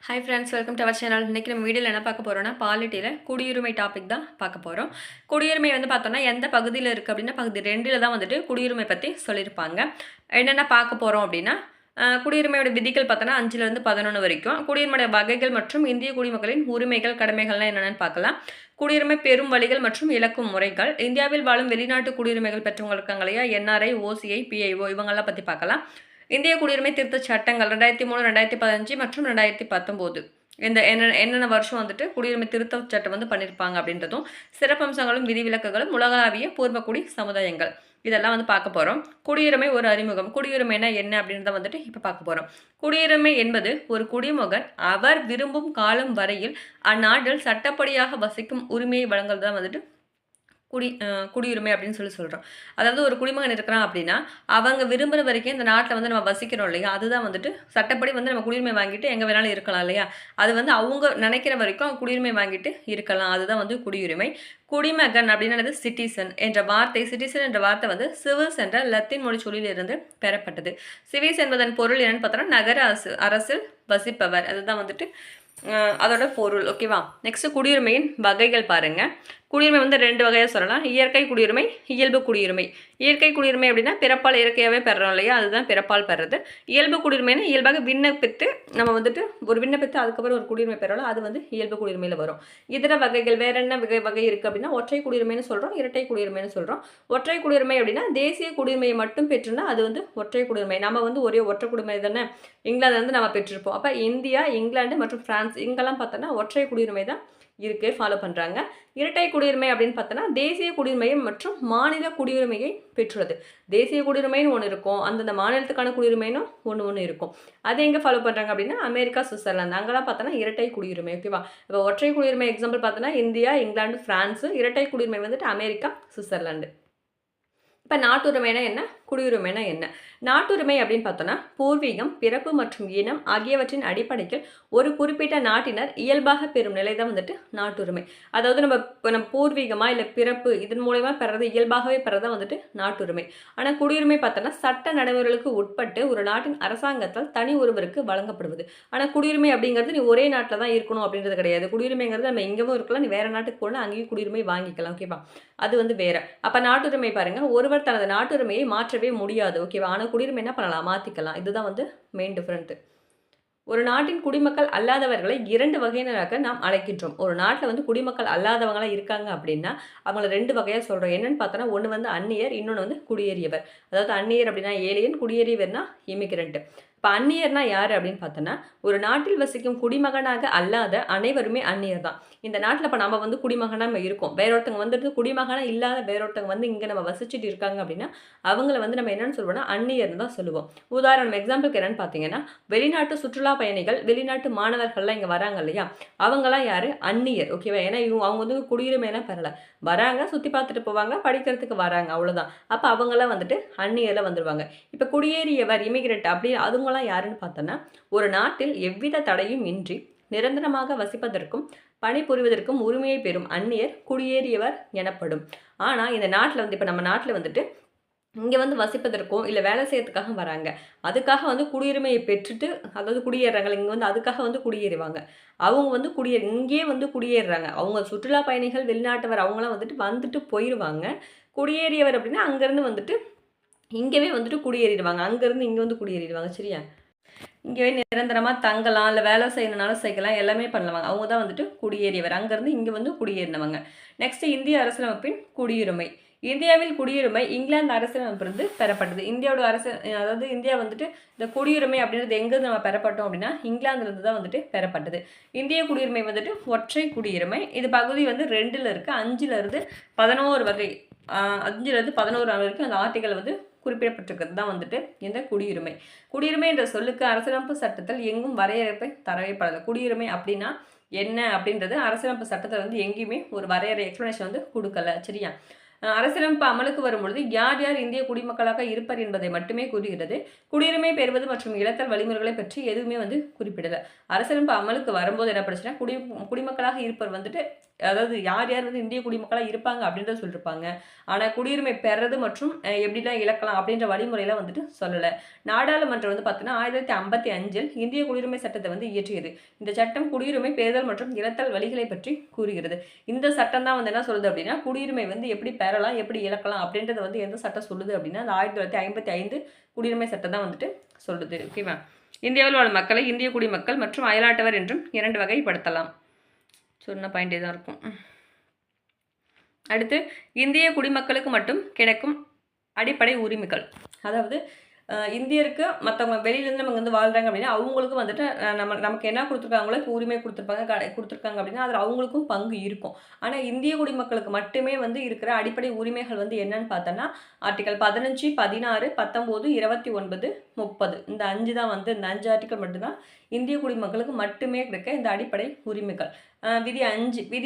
Hi friends, welcome to our channel. இன்றைக்கி நம்ம வீடியோவில் என்ன பார்க்க போகிறோம்னா, பாலிட்டியில் குடியுரிமை டாபிக் தான் பார்க்க போகிறோம். குடியுரிமை பார்த்தோம்னா எந்த பகுதியில் இருக்குது அப்படின்னா, பகுதி 2ல் தான் குடியுரிமை பற்றி சொல்லியிருப்பாங்க. என்னென்ன பார்க்க போகிறோம் அப்படின்னா, குடியுரிமையோட விதிகள் பார்த்தோன்னா 5லேருந்து 11 வரைக்கும். குடியுரிமையோட வகைகள் மற்றும் இந்திய குடிமக்களின் உரிமைகள் கடமைகள்லாம் என்னென்னு பார்க்கலாம். குடியுரிமை பெறும் வழிகள் மற்றும் இழக்கும் முறைகள். இந்தியாவில் வாழும் வெளிநாட்டு குடியுரிமைகள் பெற்றவங்க இருக்காங்க இல்லையா, என்ஆர்ஐ, ஓசிஐ, பிஐஓ இவங்கெல்லாம் பற்றி பார்க்கலாம். இந்திய குடியுரிமை திருத்த சட்டங்கள் 2003, 2015 மற்றும் 2019 இந்த என்னென்ன வருஷம் குடியுரிமை திருத்த சட்டம் பண்ணியிருப்பாங்க அப்படின்றதும், சிறப்பம்சங்களும் விதிவிலக்குகளும், உலகளாவிய பூர்வக்குடி சமுதாயங்கள் இதெல்லாம் பார்க்க போகிறோம். குடியுரிமை ஒரு அறிமுகம். குடியுரிமைனா என்ன அப்படின்றத இப்போ பார்க்க போகிறோம். குடியுரிமை என்பது ஒரு குடிமகன் அவர் விரும்பும் காலம் வரையில் அந்நாட்டில் சட்டப்படியாக வசிக்கும் உரிமையை வழங்குறது தான் குடியுரிமை அப்படின்னு சொல்கிறோம். அதாவது ஒரு குடிமகன் இருக்கிறான் அப்படின்னா, அவங்க விரும்புகிற வரைக்கும் இந்த நாட்டில் நம்ம வசிக்கிறோம் இல்லையா, அதுதான் சட்டப்படி நம்ம குடியுரிமை வாங்கிட்டு எங்கே வேணாலும் இருக்கலாம் இல்லையா. அது அவங்க நினைக்கிற வரைக்கும் குடியுரிமை வாங்கிட்டு இருக்கலாம். அதுதான் குடியுரிமை. குடிமகன் அப்படின்னா சிட்டிசன் என்ற வார்த்தை, சிட்டிசன் என்ற வார்த்தை சிவில்ஸ் என்ற லத்தீன் மொழி சொல்லிலிருந்து பெறப்பட்டது. சிவில்ஸ் என்பதன் பொருள் என்னன்னு பார்த்தோம்னா நகர அரசில் வசிப்பவர். அதுதான் அதோட பொருள். ஓகேவா. நெக்ஸ்ட் குடியுரிமையின் வகைகள் பாருங்க. குடியுரிமை 2 வகையாக சொல்லலாம். இயற்கை குடியுரிமை, இயல்பு குடியுரிமை. இயற்கை குடியுரிமை அப்படின்னா பிறப்பால் இயற்கையாகவே பெறோம் இல்லையா, அதுதான் பிறப்பால் பெறது. இயல்பு குடியுரிமைனா இயல்பாக விண்ணப்பித்து நம்ம ஒரு விண்ணப்பித்து அதுக்கப்புறம் ஒரு குடியுரிமை பெறலாம், அது இயல்பு குடியுரிமையில் வரும். இதர வகைகள் வேற என்ன வகை இருக்குது அப்படின்னா, ஒற்றை குடியுரிமைன்னு சொல்கிறோம், இரட்டை குடியுரிமைன்னு சொல்கிறோம். ஒற்றை குடியுரிமை அப்படின்னா தேசிய குடியுரிமையை மட்டும் பெற்றுனா அது ஒற்றை குடியுரிமை. நம்ம ஒரே ஒற்றை குடியுரிமை தானே இங்கிலாந்து நம்ம பெற்றிருப்போம். அப்போ இந்தியா, இங்கிலாந்து மற்றும் பிரான்ஸ் இங்கெல்லாம் பார்த்தோன்னா ஒற்றை குடியுரிமை தான் இருக்குது, ஃபாலோ பண்ணுறாங்க. இரட்டை குடியுரிமை அப்படின்னு பார்த்தோன்னா தேசிய குடியுரிமையை மற்றும் மாநில குடியுரிமையை பெற்றுள்ளது. தேசிய குடியுரிமைன்னு ஒன்று இருக்கும், அந்தந்த மாநிலத்துக்கான குடியுரிமைன்னு ஒன்று இருக்கும். அதை எங்கே ஃபாலோ பண்ணுறாங்க அப்படின்னா அமெரிக்கா, சுவிட்சர்லாந்து அங்கெல்லாம் பார்த்தோன்னா இரட்டை குடியுரிமை. ஓகேவா. இப்போ ஒற்றை குடியுரிமை எக்ஸாம்பிள் பார்த்தோன்னா இந்தியா, இங்கிலாந்து, பிரான்ஸு. இரட்டை குடியுரிமை அமெரிக்கா, சுவிட்சர்லாந்து. இப்போ நாட்டுரிமைனா என்ன, குடியுரிமைனா என்ன? நாட்டுரிமை அப்படின்னு பார்த்தோன்னா பூர்வீகம், பிறப்பு மற்றும் இனம் ஆகியவற்றின் அடிப்படையில் ஒரு குறிப்பிட்ட நாட்டினர் இயல்பாக பெறும் நிலை தான் நாட்டுரிமை. அதாவது நம்ம பூர்வீகமாக இல்லை பிறப்பு இதன் மூலயமா பெறது, இயல்பாகவே பெறதான் நாட்டுரிமை. ஆனால் குடியுரிமை பார்த்தோன்னா சட்ட நடைமுறைகளுக்கு உட்பட்டு ஒரு நாட்டின் அரசாங்கத்தால் தனி ஒருவருக்கு வழங்கப்படுவது. ஆனால் குடியுரிமை அப்படிங்கிறது நீ ஒரே நாட்டில் தான் இருக்கணும் அப்படின்றது கிடையாது. குடியுரிமைங்கிறது நம்ம எங்கேயும் இருக்கலாம், நீ வேற நாட்டுக்கு போனால் அங்கேயும் குடியுரிமை வாங்கிக்கலாம். ஓகேவா. அது வேற. அப்போ நாட்டுரிமை பாருங்க, ஒருவர் தனது நாட்டுரிமையை மாற்றவே முடியாது. ஓகேவா. ஆனால் குடியுரிமை என்ன பண்ணலாம், மாற்றிக்கலாம். இதுதான் மெயின் டிஃப்ரெண்ட்டு. ஒரு நாட்டின் குடிமக்கள் அல்லாதவர்களை 2 வகையினராக நாம் அழைக்கின்றோம். ஒரு நாட்டில் குடிமக்கள் அல்லாதவங்களாம் இருக்காங்க அப்படின்னா அவங்கள 2 வகையாக சொல்கிறோம். என்னென்னு பார்த்தோன்னா ஒன்று அந்நியர், இன்னொன்று குடியேறியவர். அதாவது அந்நியர் அப்படின்னா ஏலியன், குடியேறியவர்னா இமிகிரண்ட். இப்போ அந்நியர்னா யார் அப்படின்னு பார்த்தோன்னா ஒரு நாட்டில் வசிக்கும் குடிமகனாக அல்லாத அனைவருமே அந்நியர் தான். இந்த நாட்டில் இப்போ நம்ம குடிமகனாக நம்ம இருக்கோம், வேறொருத்தவங்க குடிமகனாக இல்லாத வேறொருத்தவங்க இங்கே நம்ம வசிச்சுட்டு இருக்காங்க அப்படின்னா அவங்கள நம்ம என்னென்னு சொல்லுவோம்னா அந்நியர்னு தான் சொல்லுவோம். உதாரணம் எக்ஸாம்பிளுக்கு என்னென்னு பார்த்தீங்கன்னா வெளிநாட்டு சுற்றுலா பயணிகள், வெளிநாட்டு மாணவர்கள்லாம் இங்கே வராங்க இல்லையா, அவங்களாம் யார், அந்நியர். ஓகேவா. ஏன்னா அவங்க குடியுரிமையெல்லாம் பெறலை, வராங்க, சுற்றி பார்த்துட்டு போவாங்க, படிக்கிறதுக்கு வராங்க, அவ்வளோதான். அப்போ அவங்களாம் அந்நியரில் வந்துடுவாங்க. இப்போ குடியேறியவர், இமிகிரண்ட் அப்படி அதுங்களாம் யாருன்னு பார்த்தோன்னா ஒரு நாட்டில் எவ்வித தடையும் இன்றி நிரந்தரமாக வசிப்பதற்கும் பணிபுரிவதற்கும் உரிமையை பெறும் அந்நியர் குடியேறியவர் எனப்படும். ஆனால் இந்த நாட்டில் இப்போ நம்ம நாட்டில் இங்கே வசிப்பதற்கும் இல்லை வேலை செய்யறதுக்காக வராங்க, அதுக்காக குடியுரிமையை பெற்றுட்டு அதாவது குடியேறாங்க இங்கே அதுக்காக குடியேறுவாங்க. அவங்க இங்கேயே குடியேறுறாங்க. அவங்க சுற்றுலா பயணிகள், வெளிநாட்டவர் அவங்களாம் வந்துட்டு போயிடுவாங்க. குடியேறியவர் அப்படின்னா அங்கேருந்து இங்கேவே குடியேறிடுவாங்க, அங்கேருந்து இங்கே குடியேறிடுவாங்க. சரியா. இங்கேவே நிரந்தரமாக தங்கலாம், இல்லை வேலை செய்யணுனாலும் செய்யலாம், எல்லாமே பண்ணலாம். அவங்க தான் குடியேறியவர், அங்கேருந்து இங்கே குடியேறினவங்க. நெக்ஸ்ட் இந்திய அரசியலமைப்பின் குடியுரிமை. இந்தியாவில் குடியுரிமை இங்கிலாந்து அரசியலமைப்பிலிருந்து பெறப்பட்டது. இந்தியாவோட அதாவது இந்தியா இந்த குடியுரிமை அப்படின்றது எங்கேருந்து நம்ம பெறப்பட்டோம் அப்படின்னா இங்கிலாந்துலேருந்து தான் பெறப்பட்டது. இந்திய குடியுரிமை ஒற்றை குடியுரிமை. இது பகுதி 2ல் இருக்குது. 5லேருந்து 11 வகை, 5லேருந்து 11 வரைக்கும் அந்த ஆர்டிக்கல் குறிப்பிடப்பட்டிருக்கிறது தான் இந்த குடியுரிமை. குடியுரிமை என்ற சொல்லுக்கு அரசியலமைப்பு சட்டத்தில் எங்கும் வரையறைப்பை தரவேப்படலை. குடியுரிமை அப்படின்னா என்ன அப்படின்றது அரசியலமைப்பு சட்டத்தில் எங்கேயுமே ஒரு வரையறை எக்ஸ்ப்ளனேஷன் கொடுக்கல. சரியா. அரசியலமைப்பு அமலுக்கு வரும்பொழுது யார் யார் இந்திய குடிமக்களாக இருப்பர் என்பதை மட்டுமே கூறுகிறது. குடியுரிமை பெறுவது மற்றும் இழத்தல் வழிமுறைகளை பற்றி எதுவுமே வந்து குறிப்பிடல. அரசியலமைப்பு அமலுக்கு வரும்போது என்ன பண்ணுச்சுன்னா குடிமக்களாக இருப்பர் வந்துட்டு அதாவது யார் யார் வந்து இந்திய குடிமக்களாக இருப்பாங்க அப்படின்றத சொல்லியிருப்பாங்க. ஆனால் குடியுரிமை பெறது மற்றும் எப்படிலாம் இழக்கலாம் அப்படின்ற வழிமுறையெல்லாம் வந்துட்டு சொல்லலை. நாடாளுமன்றம் வந்து பார்த்தீங்கன்னா 1955 இந்திய குடியுரிமை சட்டத்தை வந்து இயற்றியது. இந்த சட்டம் குடியுரிமை பெறுதல் மற்றும் இழத்தல் வழிகளை பற்றி கூறுகிறது. இந்த சட்டம் தான் வந்து என்ன சொல்லுது அப்படின்னா குடியுரிமை வந்து எப்படி பெறலாம் எப்படி இழக்கலாம் அப்படின்றத வந்து எந்த சட்டம் சொல்லுது அப்படின்னா அந்த 1955 குடியுரிமை சட்டம் தான் வந்துட்டு சொல்லுது. ஓகேவா? இந்தியாவில் உள்ள மக்களை இந்திய குடிமக்கள் மற்றும் அயலாட்டவர் என்றும் 2 வகைப்படுத்தலாம். சொன்ன பாயிண்டே தான் இருக்கும். அடுத்து இந்திய குடிமக்களுக்கு மட்டும் கிடைக்கும் அடிப்படை உரிமைகள். அதாவது இந்தியருக்கு மற்றவங்க வெளியிலேருந்து நம்ம வந்து வாழ்கிறாங்க அப்படின்னா அவங்களுக்கும் வந்துட்டு நமக்கு என்ன கொடுத்துருக்காங்களோ இப்போ உரிமை கொடுத்துருக்காங்க அப்படின்னா அதில் அவங்களுக்கும் பங்கு இருக்கும். ஆனால் இந்திய குடிமக்களுக்கு மட்டுமே வந்து இருக்கிற அடிப்படை உரிமைகள் வந்து என்னன்னு பார்த்தோன்னா ஆர்டிகல் 15, 16, 19, 29, 30 இந்த 5 தான் வந்து இந்த 5 ஆர்டிகல் மட்டும்தான் இந்திய குடிமக்களுக்கு மட்டுமே கிடைக்க இந்த அடிப்படை உரிமைகள். விதி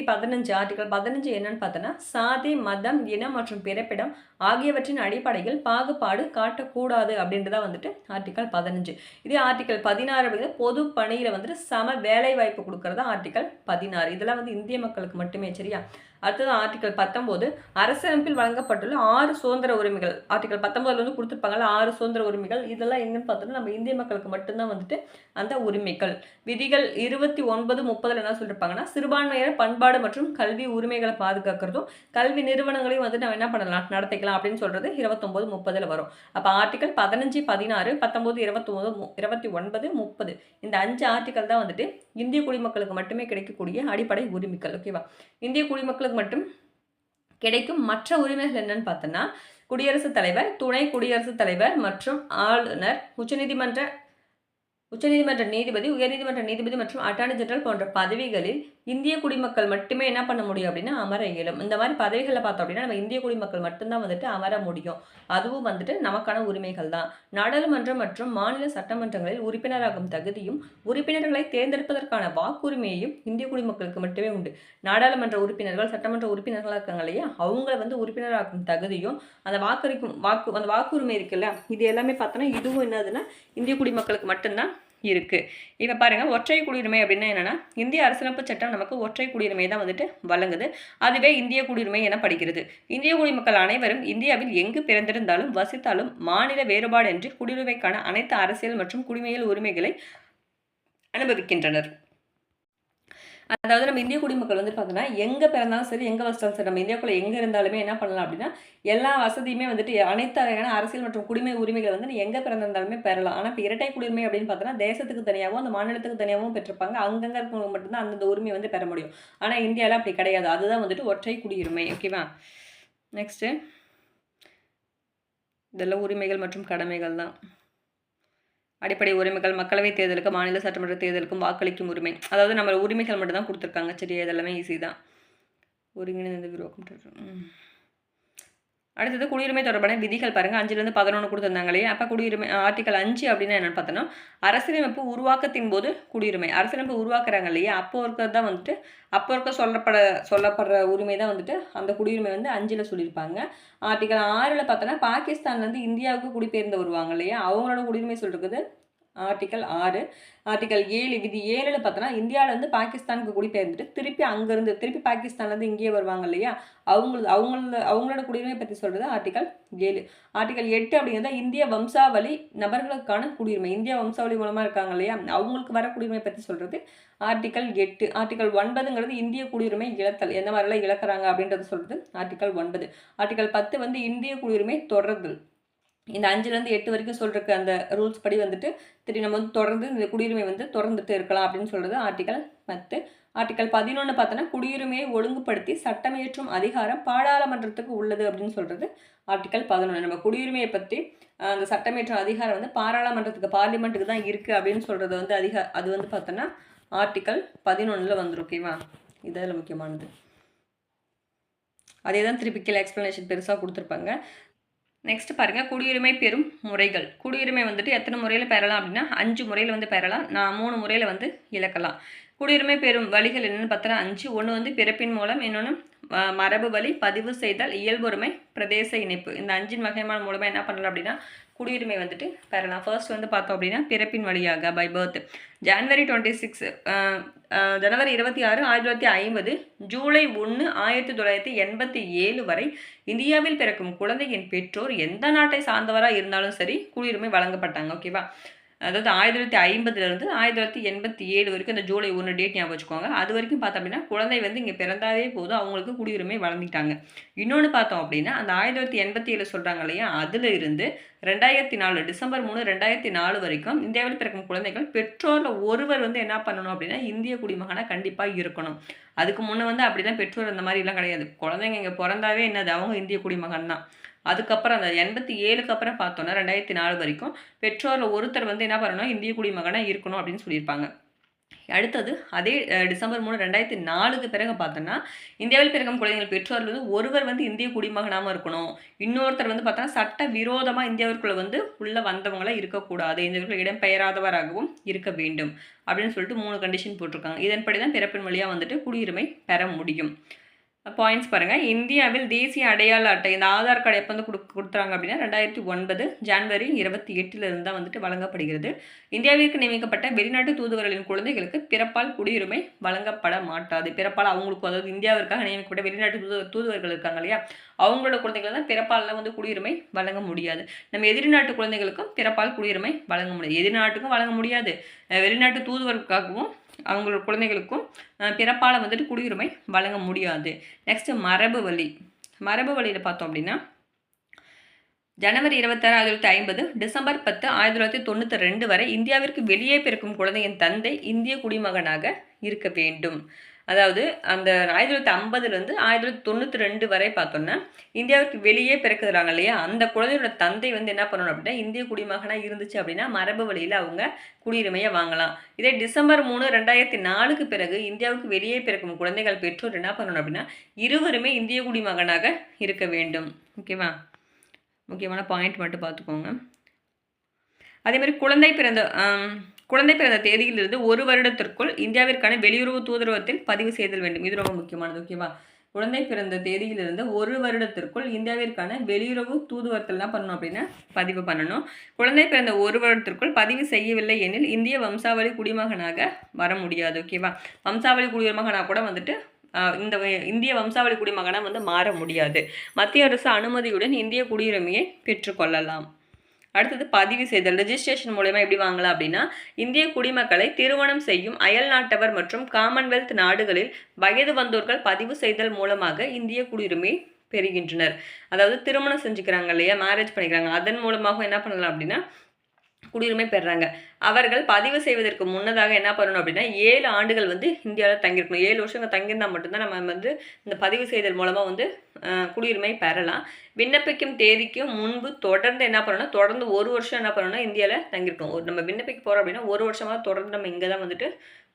15 ஆர்டிகல் 15 என்னன்னு பார்த்தோன்னா சாதி, மதம், இனம் மற்றும் பிறப்பிடம் ஆகியவற்றின் அடிப்படையில் பாகுபாடு காட்டக்கூடாது அப்படின்றதான் வந்துட்டு ஆர்டிகல் 15. இதே ஆர்டிகல் 16 அப்படிங்கிறது பொது பணியில் வந்துட்டு சம வேலை வாய்ப்பு கொடுக்கறதா ஆர்டிகல் 16. இதெல்லாம் வந்து இந்திய மக்களுக்கு மட்டுமே. சரியா? அடுத்தது ஆர்டிகல் 19 அரசியலமைப்பில் வழங்கப்பட்டுள்ள 6 சுதந்திர உரிமைகள். ஆர்டிகல் 19 வந்து கொடுத்துருப்பாங்கல்ல 6 சுதந்திர உரிமைகள். இதெல்லாம் எங்கன்னு பார்த்தோம்னா நம்ம இந்திய மக்களுக்கு மட்டும்தான் வந்துட்டு அந்த உரிமைகள். விதிகள் 29, 30 என்ன சொல்லியிருப்பாங்கன்னா சிறுபான்மையினர் பண்பாடு மற்றும் கல்வி உரிமைகளை பாதுகாக்கிறதும் கல்வி நிறுவனங்களையும் வந்து நம்ம என்ன பண்ணலாம் நடத்திக்கலாம் அப்படின்னு சொல்றது 29, 30 வரும். அப்போ ஆர்டிகல் 15, 16, 19, 29, 29, 30 இந்த 5 ஆர்டிகல் தான் வந்துட்டு இந்திய குடிமக்களுக்கு மட்டுமே கிடைக்கக்கூடிய அடிப்படை உரிமைகள். ஓகேவா? இந்திய குடிமக்களுக்கு மட்டும் கிடைக்கும் மற்ற உரிமைகள் என்னன்னு பார்த்தோன்னா குடியரசுத் தலைவர், துணை குடியரசுத் தலைவர் மற்றும் ஆளுநர், உச்சநீதிமன்ற நீதிபதி, உயர்நீதிமன்ற நீதிபதி மற்றும் அட்டார்னி ஜெனரல் போன்ற பதவிகளில் இந்திய குடிமக்கள் மட்டுமே என்ன பண்ண முடியும் அப்படின்னா அமர இயலும். இந்த மாதிரி பதவிகளை பார்த்தோம் அப்படின்னா நம்ம இந்திய குடிமக்கள் மட்டும்தான் வந்துட்டு அமர முடியும். அதுவும் வந்துட்டு நமக்கான உரிமைகள் தான். நாடாளுமன்றம் மற்றும் மாநில சட்டமன்றங்களில் உறுப்பினராகும் தகுதியும் உறுப்பினர்களை தேர்ந்தெடுப்பதற்கான வாக்குரிமையையும் இந்திய குடிமக்களுக்கு மட்டுமே உண்டு. நாடாளுமன்ற உறுப்பினர்கள் சட்டமன்ற உறுப்பினர்களாக இருக்காங்க இல்லையா அவங்கள வந்து உறுப்பினராகும் தகுதியும் அந்த வாக்குரிமை இருக்குல்ல இது எல்லாமே பார்த்தோன்னா இதுவும் என்னதுன்னா இந்திய குடிமக்களுக்கு மட்டும்தான் இருக்கு. இப்போ பாருங்க ஒற்றை குடியுரிமை அப்படின்னா என்னன்னா இந்திய அரசியலமைப்பு சட்டம் நமக்கு ஒற்றை குடியுரிமை தான் வந்துட்டு வழங்குது. அதுவே இந்திய குடியுரிமை என படிக்கிறது. இந்திய குடிமக்கள் அனைவரும் இந்தியாவில் எங்கு பிறந்திருந்தாலும் வசித்தாலும் மாநில வேறுபாடின்றி குடியுரிமைக்கான அனைத்து அரசியல் மற்றும் குடிமையியல் உரிமைகளை அனுபவிக்கின்றனர். அதாவது நம்ம இந்திய குடிமக்கள் வந்து பார்த்தோன்னா எங்கே பிறந்தாலும் சரி எங்கே வசித்தாலும் சரி நம்ம இந்தியாவுக்குள்ள எங்கே இருந்தாலுமே என்ன பண்ணலாம் அப்படின்னா எல்லா வசதியுமே வந்துட்டு அனைத்து வகையான அரசியல் மற்றும் குடிமை உரிமைகளை வந்து நீ எங்கே பிறந்திருந்தாலுமே பெறலாம். ஆனால் இப்போ இரட்டை குடியுரிமை அப்படின்னு பார்த்தோன்னா தேசத்துக்கு தனியாகவும் அந்த மாநிலத்துக்கு தனியாகவும் பெற்றிருப்பாங்க. அங்கங்கே இருக்கவங்க மட்டும்தான் அந்தந்த உரிமை வந்து பெற முடியும். ஆனால் இந்தியாவில் அப்படி கிடையாது. அதுதான் வந்துட்டு ஒற்றை குடியுரிமை. ஓகேவா? நெக்ஸ்ட்டு இதெல்லாம் உரிமைகள் மற்றும் கடமைகள் தான். அடிப்படை உரிமைகள் மக்களவை தேர்தலுக்கு மாநில சட்டமன்ற தேர்தலுக்கும் வாக்களிக்கும் உரிமை. அதாவது நம்ம உரிமைகள் மட்டும் தான் கொடுத்துருக்காங்க. சரியா? இதெல்லாமே ஈஸி தான். ஒருங்கிணைந்த விரிவாக்கம். அடுத்தது குடியுரிமை தொடர்பான விதிகள் பாருங்கள் 5லேருந்து 11 கொடுத்துருந்தாங்களே. அப்போ குடியுரிமை ஆர்டிகல் 5 அப்படின்னா என்னென்னு பார்த்தோன்னா அரசியலமைப்பு உருவாக்கத்தின் போது குடியுரிமை அரசியலமைப்பு உருவாக்குறாங்க இல்லையா அப்போ இருக்கிறது தான் வந்துட்டு அப்போ இருக்க சொல்லப்படுற உரிமை தான் வந்துட்டு அந்த குடியுரிமை வந்து 5ல் சொல்லியிருப்பாங்க. ஆர்டிகல் 6ல் பார்த்தோன்னா பாகிஸ்தான்லேருந்து இந்தியாவுக்கு குடிபெயர்ந்து வருவாங்க இல்லையா அவங்களோட குடியுரிமை சொல்லிருக்குது ஆர்டிகல் 6. ஆர்டிகல் 7 விதி 7ல் பார்த்தோன்னா இந்தியாவிலேருந்து பாகிஸ்தானுக்கு குடிபெயர்ந்துட்டு திருப்பி பாகிஸ்தான்லேருந்து இங்கேயே வருவாங்க இல்லையா அவங்களோட குடியுரிமை பற்றி சொல்கிறது ஆர்டிகல் 7. ஆர்டிகல் 8 அப்படிங்கிறத இந்திய வம்சாவளி நபர்களுக்கான குடியுரிமை இந்திய வம்சாவளி மூலமாக இருக்காங்க இல்லையா அவங்களுக்கு வர குடியுரிமை பற்றி சொல்கிறது ஆர்டிகல் 8. ஆர்டிகல் 9ங்கிறது இந்திய குடியுரிமை இழத்தல் எந்த மாதிரிலாம் இழக்கிறாங்க அப்படின்றத சொல்கிறது ஆர்டிகல் 9. ஆர்டிகல் 10 வந்து இந்திய குடியுரிமை தொடர்தல். இந்த 5லேருந்து 8 வரைக்கும் சொல்கிறக்கு அந்த ரூல்ஸ் படி வந்துட்டு திரும்பி நம்ம வந்து தொடர்ந்து இந்த குடியுரிமை வந்து தொடர்ந்துட்டு இருக்கலாம் அப்படின்னு சொல்கிறது ஆர்டிகல் 10. ஆர்டிகல் 11 பார்த்தோன்னா குடியுரிமையை ஒழுங்குபடுத்தி சட்டமியற்றும் அதிகாரம் பாராளுமன்றத்துக்கு உள்ளது அப்படின்னு சொல்கிறது ஆர்டிகல் 11. நம்ம குடியுரிமையை பற்றி அந்த சட்டமியற்றும் அதிகாரம் வந்து பார்லிமெண்ட்டுக்கு தான் இருக்குது அப்படின்னு சொல்கிறது வந்து அது வந்து பார்த்தோன்னா ஆர்டிகல் 11ல் வந்துடும். ஓகேவா? இதில் முக்கியமானது அதே தான் திருப்பி கீழே எக்ஸ்ப்ளனேஷன் பெருசாக கொடுத்துருப்பாங்க. நெக்ஸ்ட் பாருங்க, குடியுரிமை பெறும் முறைகள். குடியுரிமை வந்துட்டு எத்தனை முறையில் பெறலாம் அப்படின்னா 5 முறையில் வந்து பெறலாம். நான் 3 முறையில் வந்து இழக்கலாம். குடியுரிமை பெறும் வழிகள் என்னென்னு பார்த்தோன்னா 5. ஒன்று வந்து பிறப்பின் மூலம், இன்னொன்று மரபு வழி, பதிவு செய்தல், இயல்புரிமை, பிரதேச இணைப்பு. இந்த 5 வகையான மூலமாக என்ன பண்ணலாம் அப்படின்னா குடியுரிமை வந்துட்டு பெறலாம். ஃபர்ஸ்ட் வந்து பார்த்தோம் அப்படின்னா பிறப்பின் வழியாக பை பர்த். ஜனவரி 26 ஜனவரி 26 1950, ஜூலை 1 1987 வரை இந்தியாவில் பிறக்கும் குழந்தையின் பெற்றோர் எந்த நாட்டை சார்ந்தவராக இருந்தாலும் சரி குடியுரிமை வழங்கப்பட்டாங்க. ஓகேவா? அதாவது 1950 1987 வரைக்கும் இந்த ஜூலை 1 டேட் ஞாபகம் வச்சுக்கோங்க. அது வரைக்கும் பார்த்தோம் அப்படின்னா குழந்தை வந்து இங்கே பிறந்தாவே போதும், அவங்களுக்கு குடியுரிமை வழங்கிட்டாங்க. இன்னொன்று பார்த்தோம் அப்படின்னா அந்த 1987 சொல்கிறாங்க இல்லையா, அதில் இருந்து 2004 டிசம்பர் 3 2004 வரைக்கும் இந்தியாவில் பிறக்கும் குழந்தைகள் பெற்றோரில் ஒருவர் வந்து என்ன பண்ணணும் அப்படின்னா இந்திய குடிமகனாக கண்டிப்பாக இருக்கணும். அதுக்கு முன்னே வந்து அப்படிலாம் பெற்றோர் அந்த மாதிரிலாம் கிடையாது. குழந்தைங்க இங்கே பிறந்தாவே என்னது, அவங்க இந்திய குடிமகன் தான். அதுக்கப்புறம் அந்த 87க்கு அப்புறம் பார்த்தோன்னா 2004 வரைக்கும் பெற்றோரில் ஒருத்தர் வந்து என்ன பண்ணணும், இந்திய குடிமகனாக இருக்கணும் அப்படின்னு சொல்லியிருப்பாங்க. அடுத்தது அதே டிசம்பர் 3 2004க்கு பிறகு பார்த்தோன்னா இந்தியாவில் பிறக்கும் குழந்தைகள் பெற்றோர்கள் வந்து ஒருவர் வந்து இந்திய குடிமகனாக இருக்கணும். இன்னொருத்தர் வந்து பார்த்தோன்னா சட்ட விரோதமாக இந்தியாவிற்குள்ளே வந்து உள்ளே வந்தவங்களாம் இருக்கக்கூடாது, இந்தியாவிற்குள்ள இடம்பெயராதவராகவும் இருக்க வேண்டும் அப்படின்னு சொல்லிட்டு 3 கண்டிஷன் போட்டிருக்காங்க. இதன்படி தான் பிறப்பின் வழியாக வந்துட்டு குடியுரிமை பெற முடியும். பாயிண்ட்ஸ் பாருங்கள். இந்தியாவில் தேசிய அடையாள அட்டை, இந்த ஆதார் கார்டு எப்போ வந்து கொடுத்துறாங்க அப்படின்னா 2009 ஜனவரி 28 தான் வந்துட்டு வழங்கப்படுகிறது. இந்தியாவிற்கு நியமிக்கப்பட்ட வெளிநாட்டு தூதுவர்களின் குழந்தைகளுக்கு பிறப்பால் குடியுரிமை வழங்கப்பட மாட்டாது. பிறப்பால் அவங்களுக்கு, அதாவது இந்தியாவிற்காக நியமிக்கப்பட்ட வெளிநாட்டு தூதுவர்கள் இருக்காங்க இல்லையா, அவங்களோட குழந்தைகள் தான் பிறப்பால் வந்து குடியுரிமை வழங்க முடியாது. நம்ம எதிரி நாட்டு குழந்தைகளுக்கும் பிறப்பால் குடியுரிமை வழங்க முடியாது. எதிரி நாட்டுக்கும் வழங்க முடியாது, வெளிநாட்டு தூதுவர்களுக்காகவும் அவங்களோட குழந்தைகளுக்கும் பிறப்பால் வந்துட்டு குடியுரிமை வழங்க முடியாது. நெக்ஸ்ட் மரபு வழி. மரபு வழியில் பார்த்தோம் அப்படின்னா ஜனவரி 26 1950 டிசம்பர் 10 1992 வரை இந்தியாவிற்கு வெளியே பிறக்கும் குழந்தையின் தந்தை இந்திய குடிமகனாக இருக்க வேண்டும். அதாவது அந்த 1950 1992 வரை பார்த்தோன்னா இந்தியாவிற்கு வெளியே பிறக்குறாங்க இல்லையா, அந்த குழந்தையோட தந்தை வந்து என்ன பண்ணணும் அப்படின்னா இந்திய குடிமகனாக இருந்துச்சு அப்படின்னா மரபு வழியில் அவங்க குடியுரிமையை வாங்கலாம். இதே டிசம்பர் 3 2004க்கு பிறகு இந்தியாவுக்கு வெளியே பிறக்கும் குழந்தைகள் பெற்றோர் என்ன பண்ணணும் அப்படின்னா இருவருமே இந்திய குடிமகனாக இருக்க வேண்டும். ஓகேவா? முக்கியமான பாயிண்ட் மட்டும் பார்த்துக்கோங்க. அதேமாதிரி குழந்தை பிறந்த தேதியிலிருந்து 1 வருடத்திற்குள் இந்தியாவிற்கான வெளியுறவு தூதரகத்தில் பதிவு செய்தல் வேண்டும். இது ரொம்ப முக்கியமானது. ஓகேவா? குழந்தை பிறந்த தேதியிலிருந்து 1 வருடத்திற்குள் இந்தியாவிற்கான வெளியுறவு தூதுவரத்தில் என்ன பண்ணணும் அப்படின்னா பதிவு பண்ணணும். குழந்தை பிறந்த 1 வருடத்திற்குள் பதிவு செய்யவில்லை எனில் இந்திய வம்சாவளி குடிமகனாக வர முடியாது. ஓகேவா? வம்சாவளி குடிமகனாக கூட வந்துட்டு இந்த இந்திய வம்சாவளி குடிமகனாக வந்து மாற முடியாது. மத்திய அரசு அனுமதியுடன் இந்திய குடியுரிமையை பெற்றுக்கொள்ளலாம். அடுத்தது பதிவு செய்தல். ரெஜிஸ்ட்ரேஷன் மூலமா எப்படி வாங்கலாம் அப்படின்னா இந்திய குடிமக்களை திருமணம் செய்யும் அயல் நாட்டவர் மற்றும் காமன்வெல்த் நாடுகளில் வயது வந்தோர்கள் பதிவு செய்தல் மூலமாக இந்திய குடியுரிமை பெறுகின்றனர். அதாவது திருமணம் செஞ்சுக்கிறாங்க இல்லையா, மேரேஜ் பண்ணிக்கிறாங்க, அதன் மூலமாக என்ன பண்ணலாம் அப்படின்னா குடியுரிமை பெறாங்க. அவர்கள் பதிவு செய்வதற்கு முன்னதாக என்ன பண்ணணும் அப்படின்னா 7 ஆண்டுகள் வந்து இந்தியாவில் தங்கியிருக்கணும். 7 வருஷங்கள் தங்கியிருந்தால் மட்டும்தான் நம்ம வந்து இந்த பதிவு செய்தல் மூலமாக வந்து குடியுரிமை பெறலாம். விண்ணப்பிக்கும் தேதிக்கு முன்பு தொடர்ந்து என்ன பண்ணணும்னா தொடர்ந்து 1 வருஷம் என்ன பண்ணணும்னா இந்தியாவில் தங்கியிருக்கணும். நம்ம விண்ணப்பிக்க போகிறோம் அப்படின்னா 1 வருஷமாக தொடர்ந்து நம்ம இங்கே தான் வந்துட்டு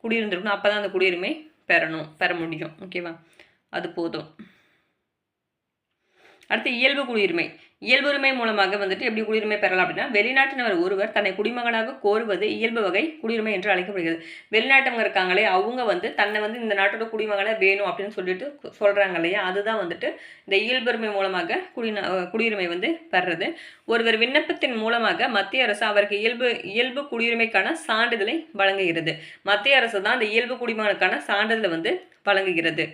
குடியிருந்துருக்கணும். அப்போ தான் அந்த குடியுரிமை பெற முடியும். ஓகேவா? அது போதும். அடுத்து இயல்பு குடியுரிமை. இயல்புரிமை மூலமாக வந்துட்டு எப்படி குடியுரிமை பெறலாம் அப்படின்னா வெளிநாட்டினர் ஒருவர் தன்னை குடிமகனாக கோருவது இயல்பு வகை குடியுரிமை என்று அழைக்கப்படுகிறது. வெளிநாட்டவங்க இருக்காங்களே அவங்க வந்து தன்னை வந்து இந்த நாட்டோட குடிமகனாக வேணும் அப்படின்னு சொல்லிட்டு சொல்கிறாங்க இல்லையா, அதுதான் வந்துட்டு இந்த இயல்புரிமை மூலமாக குடியுரிமை வந்து பெறுறது. ஒருவர் விண்ணப்பத்தின் மூலமாக மத்திய அரசு அவருக்கு இயல்பு குடியுரிமைக்கான சான்றிதழை வழங்குகிறது. மத்திய அரசு தான் இந்த இயல்பு குடிமகனுக்கான சான்றிதழை வந்து வழங்குகிறது.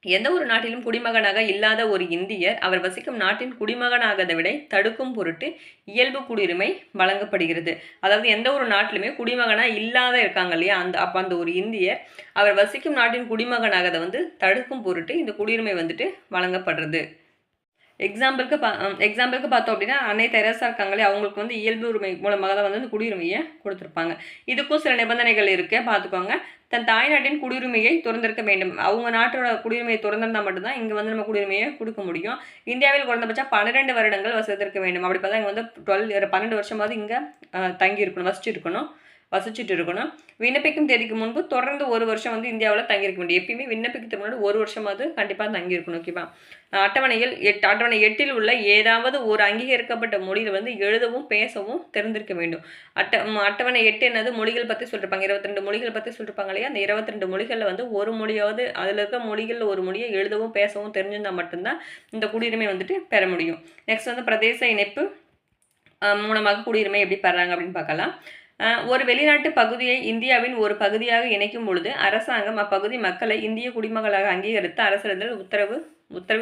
எந்த ஒரு நாட்டிலும் குடிமகனாக இல்லாத ஒரு இந்தியர் அவர் வசிக்கும் நாட்டின் குடிமகனாகதை விட தடுக்கும் பொருட்டு இயல்பு குடியுரிமை வழங்கப்படுகிறது. அதாவது எந்த ஒரு நாட்டிலுமே குடிமகனாக இல்லாத இருக்காங்க இல்லையா, அந்த ஒரு இந்தியர் அவர் வசிக்கும் நாட்டின் குடிமகனாகதை வந்து தடுக்கும் பொருட்டு இந்த குடியுரிமை வந்துட்டு வழங்கப்படுறது. எக்ஸாம்பிளுக்கு பார்த்தோம் அப்படின்னா அன்னை தெரசா இருக்காங்களே, அவங்களுக்கு வந்து இயல்பு உரிமை மூலமாக தான் வந்து இந்த குடியுரிமையை கொடுத்துருப்பாங்க. இதுக்கும் சில நிபந்தனைகள் இருக்குது, பார்த்துக்கோங்க. தன் தாய்நாட்டின் குடியுரிமையை துறந்திருக்க வேண்டும். அவங்க நாட்டோட குடியுரிமையை துறந்திருந்தால் மட்டும்தான் இங்கே வந்து நம்ம குடியுரிமையை கொடுக்க முடியும். இந்தியாவில் குறைந்தபட்சம் 12 வருடங்கள் வசித்திருக்க வேண்டும். அப்படி பார்த்தா இங்கே வந்து 12 வருஷமாவது இங்கே தங்கி இருக்கணும், வசிச்சிருக்கணும். வசிச்சுட்டு இருக்கணும். விண்ணப்பிக்கும் தேதிக்கு முன்பு தொடர்ந்து 1 வருஷம் வந்து இந்தியாவுல தங்கியிருக்க வேண்டும். எப்பயுமே விண்ணப்பிக்கிறதுக்கு முன்னாடி 1 வருஷமாவது கண்டிப்பா தங்கியிருக்கணும். ஓகேவா? அட்டவணையில் அட்டவணை 8ல் உள்ள ஏதாவது ஒரு அங்கீகரிக்கப்பட்ட மொழியில வந்து எழுதவும், பேசவும் தெரிந்திருக்க வேண்டும். அட்டவணை 8 என்னது? மொழிகள் பத்தி சொல்லிருப்பாங்க. 22 மொழிகள் பத்தி சொல்லிருப்பாங்க இல்லையா? அந்த 22 மொழிகள்ல வந்து ஒரு மொழியாவது அதுல இருக்க மொழிகள்ல ஒரு மொழியை எழுதவும், பேசவும் தெரிஞ்சிருந்தா மட்டும் தான் இந்த குடியுரிமை வந்துட்டு பெற முடியும். நெக்ஸ்ட் வந்து பிரதேச இணைப்பு மூலமாக குடியுரிமை எப்படி பெறாங்க அப்படின்னு பார்க்கலாம். ஒரு வெளிநாட்டு பகுதியை இந்தியாவின் ஒரு பகுதியாக இணைக்கும் பொழுது அரசாங்கம் அப்பகுதி மக்களை இந்திய குடிமக்களாக அங்கீகரித்து அரசிடத்தில் உத்தரவு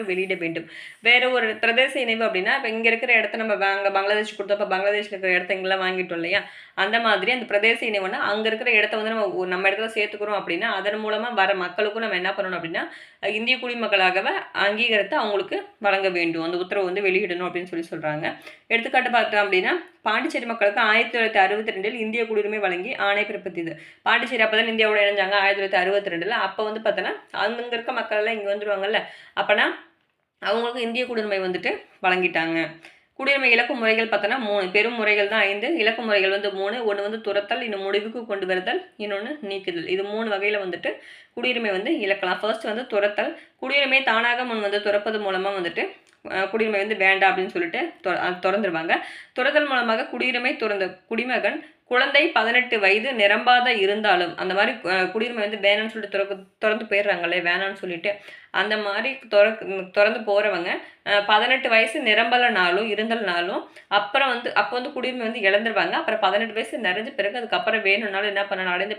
வெளியிட வேண்டும். வேற ஒரு பிரதேச இணைவு அப்படின்னா, இப்போ இங்கே இருக்கிற இடத்த நம்ம அங்கே பங்களாதேஷ் கொடுத்தப்ப பங்களாதேஷில் இருக்கிற இடத்த இங்கெல்லாம் வாங்கிட்டோம் இல்லையா? அந்த மாதிரி அந்த பிரதேச இணைவுன்னா அங்கே இருக்கிற இடத்த வந்து நம்ம இடத்துல சேர்த்துக்கிறோம் அப்படின்னா அதன் மூலமாக வர மக்களுக்கும் நம்ம என்ன பண்ணணும் அப்படின்னா இந்திய குடிமக்களாகவே அங்கீகரித்து அவங்களுக்கு வழங்க வேண்டும். அந்த உத்தரவு வந்து வெளியிடணும் அப்படின்னு சொல்கிறாங்க. எடுத்துக்காட்டு பார்த்தோம் அப்படின்னா பாண்டிச்சேரி மக்களுக்கு 1962 இந்திய குடியுரிமை வழங்கி ஆணை பிறப்பித்தது. பாண்டிச்சேரி அப்போ தான் இந்தியாவோட இணைஞ்சாங்க 1962. அப்போ வந்து பார்த்தோன்னா அங்கே இருக்க மக்கள் எல்லாம் இங்கே வந்துடுவாங்கல்ல, அப்போனா அவங்களுக்கு இந்திய குடியுரிமை வந்துட்டு வழங்கிட்டாங்க. குடியுரிமை இலக்கு முறைகள் பார்த்தோன்னா 3, பெரும் முறைகள் தான் 5, இலக்கு முறைகள் வந்து 3. ஒன்று வந்து துரத்தல், இன்னும் முடிவுக்கு கொண்டு வருதல், இன்னொன்று நீக்குதல். இது 3 வகையில் வந்துட்டு குடியுரிமை வந்து இழக்கலாம். ஃபர்ஸ்ட் வந்து துரத்தல். குடியுரிமை தானாக முன் வந்து துறப்பது மூலமாக வந்துட்டு குடியுரிமை வந்து வேண்டாம் அப்படின்னு சொல்லிட்டு திறந்துருவாங்க. துறத்தல் மூலமாக குடியுரிமை துறந்த குடிமகன் குழந்தை 18 வயது நிரம்பாத இருந்தாலும் அந்த மாதிரி குடியுரிமை வந்து வேணான்னு சொல்லிட்டு திறந்து போயிடுறாங்களே வேணான்னு சொல்லிட்டு அந்த மாதிரி திறந்து போகிறவங்க 18 வயசு நிரம்பலனாலும் இருந்தல்னாலும் அப்புறம் வந்து அப்போ வந்து குடியுரிமை வந்து இழந்துருவாங்க. அப்புறம் 18 வயசு நிறைஞ்ச பிறகு அதுக்கப்புறம் வேணும்னாலும் என்ன பண்ணணும், அடைந்த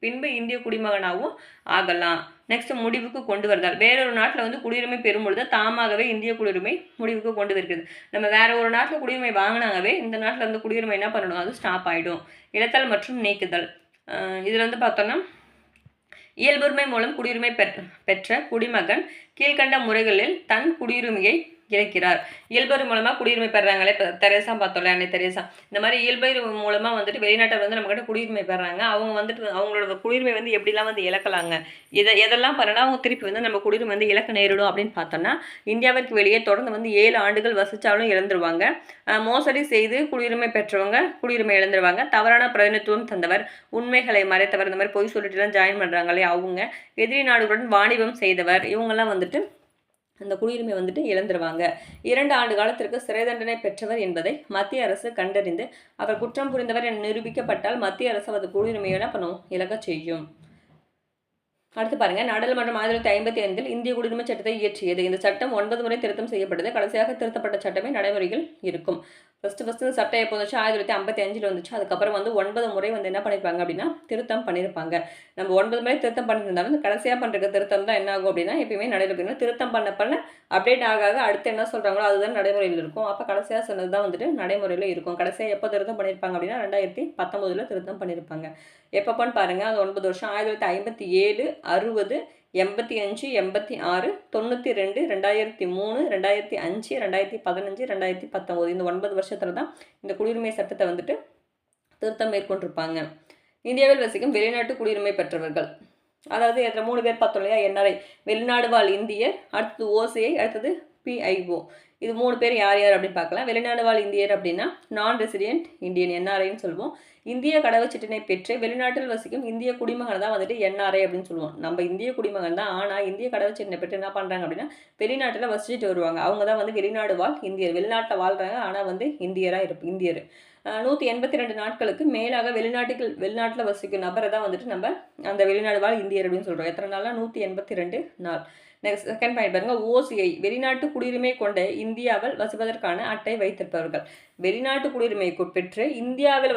பின்பு இந்திய குடிமகனாகவும் ஆகலாம். நெக்ஸ்ட் முடிவுக்கு கொண்டு வருதல். வேறொரு நாட்டில் வந்து குடியுரிமை பெறும் பொழுது தாமாகவே இந்திய குடியுரிமை முடிவுக்கு கொண்டு வருகிறது. நம்ம வேற ஒரு நாட்டில் குடியுரிமை வாங்கினாங்கவே இந்த நாட்டில் வந்து குடியுரிமை என்ன பண்ணணும், அது ஸ்டாப் ஆகிடும். இழத்தல் மற்றும் நீக்குதல். இதில் வந்து பார்த்தோன்னா இயல்புரிமை மூலம் குடியுரிமை பெற்ற குடிமகன் கீழ்கண்ட முறைகளில் தன் குடியுரிமையை இழைக்கிறார். இயல்புரிமை மூலமாக குடியுரிமை பெறாங்களே, இப்போ தெரேசா பார்த்தோம்ல, அன்னை தெரேசா இந்த மாதிரி இயல்புரிமை மூலமாக வந்துட்டு வெளிநாட்டில் வந்து நம்மக்கிட்ட குடியுரிமை பெறாங்க. அவங்க வந்துட்டு அவங்களோட குடியுரிமை வந்து எப்படிலாம் வந்து இழக்கலாங்க, எதெல்லாம் பண்ணனா அவங்க திருப்பி வந்து நம்ம குடியுரிமை வந்து இழக்க நேரிடும் அப்படின்னு பார்த்தோம்னா, இந்தியாவிற்கு வெளியே தொடர்ந்து வந்து 7 ஆண்டுகள் வசித்தாலும் இழந்துருவாங்க. மோசடி செய்து குடியுரிமை பெற்றவங்க குடியுரிமை இழந்துருவாங்க. தவறான பிரதிநிதித்துவம் தந்தவர், உண்மைகளை மறைத்தவர், இந்த மாதிரி பொய் சொல்லிட்டுலாம் ஜாயின் பண்ணுறாங்களே அவங்க, எதிரி நாடுகளுடன் வாணிபம் செய்தவர், இவங்கெல்லாம் வந்துட்டு அந்த குடியுரிமை வந்துட்டு இழந்துருவாங்க. 2 ஆண்டு காலத்திற்கு சிறை தண்டனை பெற்றவர் என்பதை மத்திய அரசு கண்டறிந்து அவர் குற்றம் புரிந்தவர் என நிரூபிக்கப்பட்டால் மத்திய அரசு அவரது குடியுரிமையை என்ன பண்ணும், இழக்க செய்யும். அடுத்து பாருங்க, நாடாளுமன்றம் 1955 இந்திய குடியுரிமை சட்டத்தை இயற்றியது. இந்த சட்டம் 9 முறை திருத்தம் செய்யப்பட்டது. கடைசியாக திருத்தப்பட்ட சட்டமே நடைமுறையில் இருக்கும். ஃபர்ஸ்ட் இந்த சட்டம் எப்போ வந்துச்சு, 1955 வந்துச்சு. அதுக்கப்புறம் வந்து 9 முறை வந்து என்ன பண்ணியிருப்பாங்க அப்படின்னா திருத்தம் பண்ணியிருப்பாங்க. நம்ம 9 முறை திருத்தம் பண்ணியிருந்தாலும் இந்த கடைசியாக பண்ணுற திருத்தம் தான் என்ன ஆகும் அப்படின்னா எப்பயுமே நடைமுறையில் திருத்தம் பண்ண அப்டேட் ஆக அடுத்து என்ன சொல்கிறாங்களோ அதுதான் நடைமுறையில் இருக்கும். அப்போ கடைசியாக சொன்னது தான் வந்துட்டு நடைமுறையில் இருக்கும். கடைசியாக எப்போ திருத்தம் பண்ணியிருப்பாங்க அப்படின்னா 2019 திருத்தம் பண்ணியிருப்பாங்க. எப்பப்போன்னு பாருங்கள், அது 9 வருஷம் 1957, 60, 85, 86, 92, 2003, 2005, 2015, 2019 இந்த 9 வருஷத்துல தான் இந்த குடியுரிமை சட்டத்தை வந்துட்டு திருத்தம் மேற்கொண்டிருப்பாங்க. இந்தியாவில் வசிக்கும் வெளிநாட்டு குடியுரிமை பெற்றவர்கள், அதாவது இதில் 3 பேர் பார்த்தோம் இல்லையா, என்ஆர்ஐ வெளிநாடு வாழ் இந்தியர், அடுத்தது ஓசிஐ, அடுத்தது பிஐஓ. இது 3 பேர் யார் யார் அப்படின்னு பார்க்கலாம். வெளிநாடு வாழ் இந்தியர் அப்படின்னா நான் ரெசிடென்ட் இந்தியன், என்ஆர்ஐன்னு சொல்லுவோம். இந்திய கடவுச்சீட்டினை பெற்று வெளிநாட்டில் வசிக்கும் இந்திய குடிமகன் தான் வந்துட்டு என்ஆர்ஐ அப்படின்னு சொல்லுவோம். நம்ம இந்திய குடிமகன் தான், ஆனால் இந்திய கடவுச்சீட்டினை பெற்று என்ன பண்ணுறாங்க அப்படின்னா வெளிநாட்டில் வசிச்சுட்டு வருவாங்க. அவங்க தான் வந்து வெளிநாடு வாழ் இந்தியர். வெளிநாட்டில் வாழ்கிறாங்க ஆனால் வந்து இந்தியர். 182 நாட்களுக்கு மேலாக வெளிநாட்டில் வசிக்கும் நபரை தான் வந்துட்டு நம்ம அந்த வெளிநாடு வாழ் இந்தியர் அப்படின்னு சொல்கிறோம். எத்தனை நாள்னா 182 நாள். நெக்ஸ்ட் செகண்ட் பாயிண்ட் பாருங்க, ஓசிஐ வெளிநாட்டு குடியுரிமை கொண்ட இந்தியாவில் வசிப்பதற்கான அட்டை வைத்திருப்பவர்கள். வெளிநாட்டு குடியுரிமை பெற்று இந்தியாவில்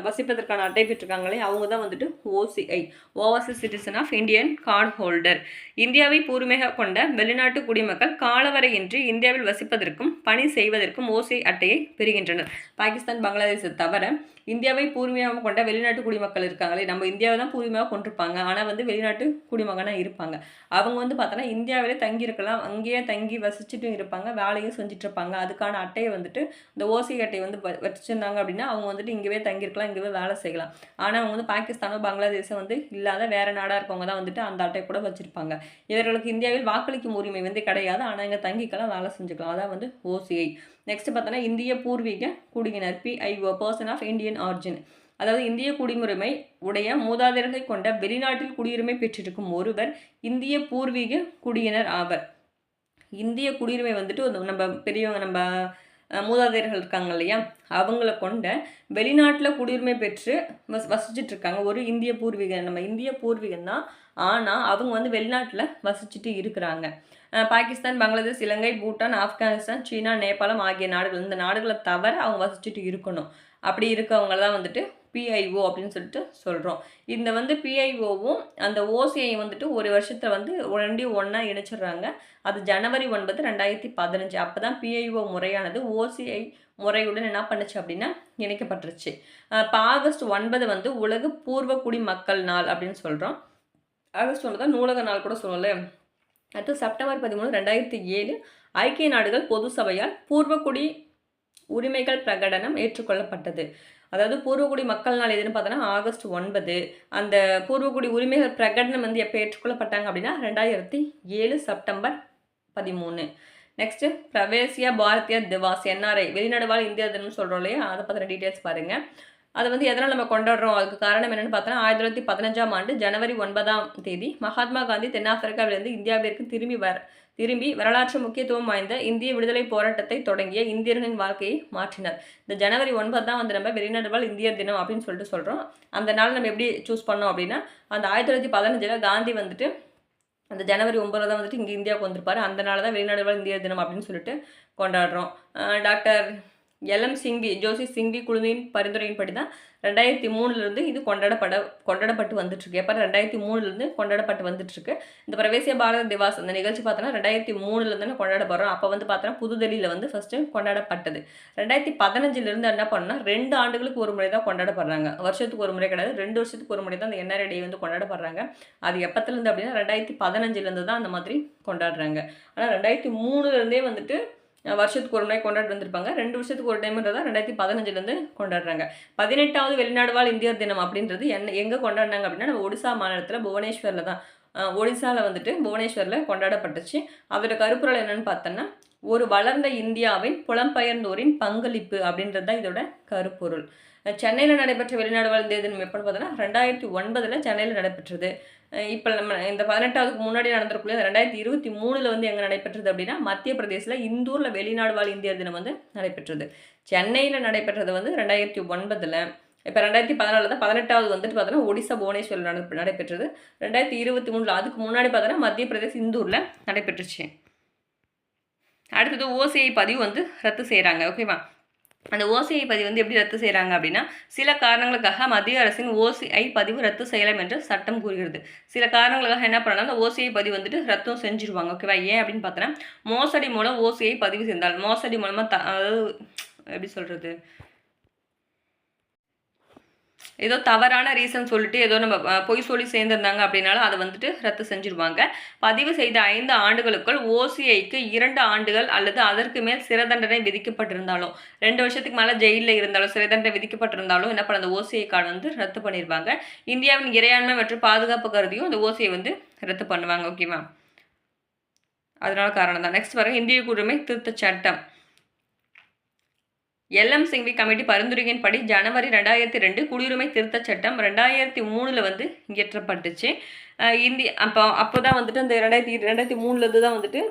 வசிப்பதற்கான அட்டை பெற்றிருக்காங்களே அவங்க தான் வந்துட்டு OCI, overseas citizen of Indian card holder. இந்தியாவை பூர்வீக கொண்ட வெளிநாட்டு குடிமக்கள் காலவரையின்றி இந்தியாவில் வசிப்பதற்கும் பணி செய்வதற்கும் ஓசிஐ அட்டையை பெறுகின்றனர். பாகிஸ்தான், பங்களாதேஷை தவிர இந்தியாவை பூர்வீகமாக கொண்ட வெளிநாட்டு குடிமக்கள் இருக்காங்களே, நம்ம இந்தியாவை தான் பூர்வீகமாக கொண்டிருப்பாங்க, ஆனால் வந்து வெளிநாட்டு குடிமகனாக இருப்பாங்க. அவங்க வந்து பார்த்தோன்னா இந்தியாவிலே தங்கி இருக்கலாம், அங்கேயே தங்கி வசிச்சுட்டும் இருப்பாங்க, வேலையும் செஞ்சுட்டு இருப்பாங்க. அதுக்கான அட்டையை வந்துட்டு இந்த ஓசி அட்டை வந்து வச்சுருந்தாங்க அப்படின்னா அவங்க வந்துட்டு இங்கேயே தங்கியிருக்கலாம், இங்கேயே வேலை செய்யலாம். ஆனால் அவங்க வந்து பாகிஸ்தானோ பங்களாதேஷோ வந்து இல்லாத வேறு நாடாக இருக்கவங்க தான் வந்துட்டு அந்த அட்டை கூட வச்சுருப்பாங்க. இவர்களுக்கு இந்தியாவில் வாக்களிக்கும் உரிமை வந்து கிடையாது, ஆனால் இங்கே தங்கிக்கலாம், வேலை செஞ்சுக்கலாம். அதான் வந்து ஓசிஐ. நெக்ஸ்ட் பார்த்தோன்னா இந்திய பூர்வீக குடியினர், PIO, person of Indian origin. அதாவது இந்திய குடியுரிமை உடைய மூதாதையர்களை கொண்ட வெளிநாட்டில் குடியுரிமை பெற்றிருக்கும் ஒருவர் இந்திய பூர்வீக குடியினர் ஆவர். இந்திய குடியுரிமை வந்துட்டு நம்ம பெரியவங்க நம்ம மூதாதையர்கள் இருக்காங்க இல்லையா, அவங்கள கொண்ட வெளிநாட்டில் குடியுரிமை பெற்று வசிச்சுட்டு இருக்காங்க ஒரு இந்திய பூர்வீகன். நம்ம இந்திய பூர்வீகன் தான், ஆனால் அவங்க வந்து வெளிநாட்டில் வசிச்சுட்டு இருக்கிறாங்க. பாகிஸ்தான், பங்களாதேஷ், இலங்கை, பூட்டான், ஆப்கானிஸ்தான், சீனா, நேபாளம் ஆகிய நாடுகள், இந்த நாடுகளை தவிர அவங்க வசிச்சுட்டு இருக்கணும். அப்படி இருக்கவங்க தான் வந்துட்டு பிஐஓ அப்படின்னு சொல்லிட்டு சொல்கிறோம். இந்த வந்து பிஐஓவும் அந்த ஓசிஐ வந்துட்டு ஒரு வருஷத்தில் வந்து ரெண்டையும் ஒன்றா இணைச்சிடுறாங்க. அது ஜனவரி 9, 2015 அப்போ தான் பிஐஓ முறையானது ஓசிஐ முறையுடன் என்ன பண்ணுச்சு அப்படின்னா இணைக்கப்பட்டுருச்சு. இப்போ ஆகஸ்ட் 9 வந்து உலக பூர்வக்குடி மக்கள் நாள் அப்படின்னு சொல்கிறோம். ஆகஸ்ட் 9 தான் நூலக நாள் கூட சொல்லல. அடுத்து செப்டம்பர் 13, 2007 ஐக்கிய நாடுகள் பொது சபையால் பூர்வக்குடி உரிமைகள் பிரகடனம் ஏற்றுக்கொள்ளப்பட்டது. அதாவது பூர்வக்குடி மக்கள் நாள் எதுன்னு பார்த்தோன்னா ஆகஸ்ட் 9. அந்த பூர்வக்குடி உரிமைகள் பிரகடனம் வந்து எப்போ ஏற்றுக்கொள்ளப்பட்டாங்க அப்படின்னா 2007 September 13. Next Pravasi Bharatiya Divas NRI வெளிநாடு வாழ் இந்தியா தினம் சொல்கிறோம் இல்லையா, அதை பற்றின டீட்டெயில்ஸ் பாருங்கள். அதை வந்து எதனால் நம்ம கொண்டாடுறோம், அதுக்கு காரணம் என்னென்னு பார்த்தோன்னா 1915ஆம் ஆண்டு ஜனவரி 9ஆம் தேதி மகாத்மா காந்தி தென்னாப்பிரிக்காவிலிருந்து இந்தியாவிற்கு திரும்பி வரலாற்று முக்கியத்துவம் வாய்ந்த இந்திய விடுதலை போராட்டத்தை தொடங்கிய இந்தியர்களின் வாழ்க்கையை மாற்றினார். இந்த ஜனவரி 9 தான் வந்து நம்ம வெளிநாடு வாழ் இந்தியர் தினம் அப்படின்னு சொல்லிட்டு சொல்கிறோம். அந்த நாள் நம்ம எப்படி சூஸ் பண்ணோம் அப்படின்னா, அந்த 1915 காந்தி வந்துட்டு அந்த ஜனவரி 9 தான் வந்துட்டு இங்கே இந்தியாவுக்கு வந்திருப்பாரு. அந்த நாள் தான் வெளிநாடு வாழ் இந்தியர் தினம் அப்படின்னு சொல்லிட்டு கொண்டாடுறோம். டாக்டர் எல்எம் சிங்வி ஜோசி சிங்வி குழுவின் பரிந்துரையின்படி தான் 2003 இது கொண்டாடப்பட்டு வந்துட்டுருக்கு. எப்போ 2003 கொண்டாடப்பட்டு வந்துட்டுருக்கு. இந்த பிரவேசிய பாரத திவாஸ் அந்த நிகழ்ச்சி பார்த்தோன்னா 2003 கொண்டாடப்படுறோம். அப்போ வந்து பார்த்தோன்னா புதுதில்லியில் வந்து ஃபஸ்ட்டு கொண்டாடப்பட்டது. 2015 என்ன பண்ணால் 2 ஆண்டுகளுக்கு ஒரு முறை தான் கொண்டாடப்படுறாங்க. வருஷத்துக்கு ஒரு முறை கிடையாது, 2 வருஷத்துக்கு ஒரு முறை தான் அந்த என்ஆர்ஐ டே வந்து கொண்டாடப்படுறாங்க. அது எப்போத்துலேருந்து அப்படின்னா 2015 தான் அந்த மாதிரி கொண்டாடுறாங்க. ஆனால் 2003 வந்துட்டு வருஷத்துக்கு ஒரு முறை கொண்டாடி வந்திருப்பாங்க. 2 வருஷத்துக்கு ஒரு டைம்ன்றதான் 2015 கொண்டாடுறாங்க. 18வது வெளிநாடு வாழ் இந்தியர் தினம் அப்படின்றது எங்கே கொண்டாடினாங்க அப்படின்னா நம்ம ஒடிசா மாநிலத்தில் புவனேஸ்வரில் தான், ஒடிசாவில் வந்துட்டு புவனேஸ்வரில் கொண்டாடப்பட்டுச்சு. அதோட கருப்பொருள் என்னென்னு பார்த்தோன்னா, ஒரு வளர்ந்த இந்தியாவின் புலம்பெயர்ந்தோரின் பங்களிப்பு அப்படின்றது தான் இதோட கருப்பொருள். சென்னையில் நடைபெற்ற வெளிநாடு வாழ் இந்தியர் தினம் எப்போன்னு பார்த்தோன்னா 2009 சென்னையில் நடைபெற்றது. இப்போ நம்ம இந்த 18ஆவதுக்கு முன்னாடி நடந்திருக்குள்ள 2023 வந்து எங்கே நடைபெற்றது அப்படின்னா மத்திய பிரதேசில் இந்தூரில் வெளிநாடு வாழ் இந்தியர் தினம் வந்து நடைபெற்றது. சென்னையில் நடைபெற்றது வந்து 2009. இப்போ 2014 தான் 18ஆவது வந்துட்டு பார்த்தோன்னா ஒடிசா புவனேஸ்வரில் நடைபெற்றது. 2023 அதுக்கு முன்னாடி பார்த்தோன்னா மத்திய பிரதேஷ் இந்தூரில் நடைபெற்றுச்சு. அடுத்தது ஓசிஐ பதிவு வந்து ரத்து செய்கிறாங்க. ஓகேவா, அந்த ஓசிஐ பதிவு வந்து எப்படி ரத்து செய்கிறாங்க அப்படின்னா, சில காரணங்களுக்காக மத்திய அரசின் ஓசிஐ பதிவு ரத்து செய்யலாம் என்று சட்டம் கூறுகிறது. சில காரணங்களுக்காக என்ன பண்ணலாம், அந்த ஓசிஐ பதிவு வந்துட்டு ரத்தும் செஞ்சுருவாங்க. ஓகேவா, ஏன் அப்படின்னு பார்த்தோன்னா மோசடி மூலம் ஓசிஐ பதிவு செய்தால், மோசடி மூலமாக அதாவது எப்படி சொல்கிறது, ஏதோ தவறான ரீசன் சொல்லிட்டு ஏதோ நம்ம பொய் சொல்லி சேர்ந்துருந்தாங்க அப்படின்னாலும் அதை வந்துட்டு ரத்து செஞ்சுருவாங்க. பதிவு செய்த 5 ஆண்டுகளுக்குள் ஓசிஐக்கு 2 ஆண்டுகள் அல்லது அதற்கு மேல் சிறை தண்டனை விதிக்கப்பட்டிருந்தாலும், 2 வருஷத்துக்கு மேலே ஜெயிலில் இருந்தாலும் சிறை தண்டனை விதிக்கப்பட்டிருந்தாலும் என்ன பண்ண அந்த ஓசிஐ கார்டு வந்து ரத்து பண்ணிடுவாங்க. இந்தியாவின் இறையாண்மை மற்றும் பாதுகாப்பு கருதியும் அந்த ஓசிஐ வந்து ரத்து பண்ணுவாங்க. ஓகேவா, அதனால காரணம் தான். நெக்ஸ்ட் பாருங்க, இந்திய குடியுரிமை திருத்த சட்டம். எல்எம் சிங்வி கமிட்டி பரிந்துரையின்படி ஜனவரி 2002 குடியுரிமை திருத்த சட்டம் 2003 வந்து இயற்றப்பட்டுச்சு. அப்போ தான் வந்துட்டு அந்த 2003 தான் வந்துட்டு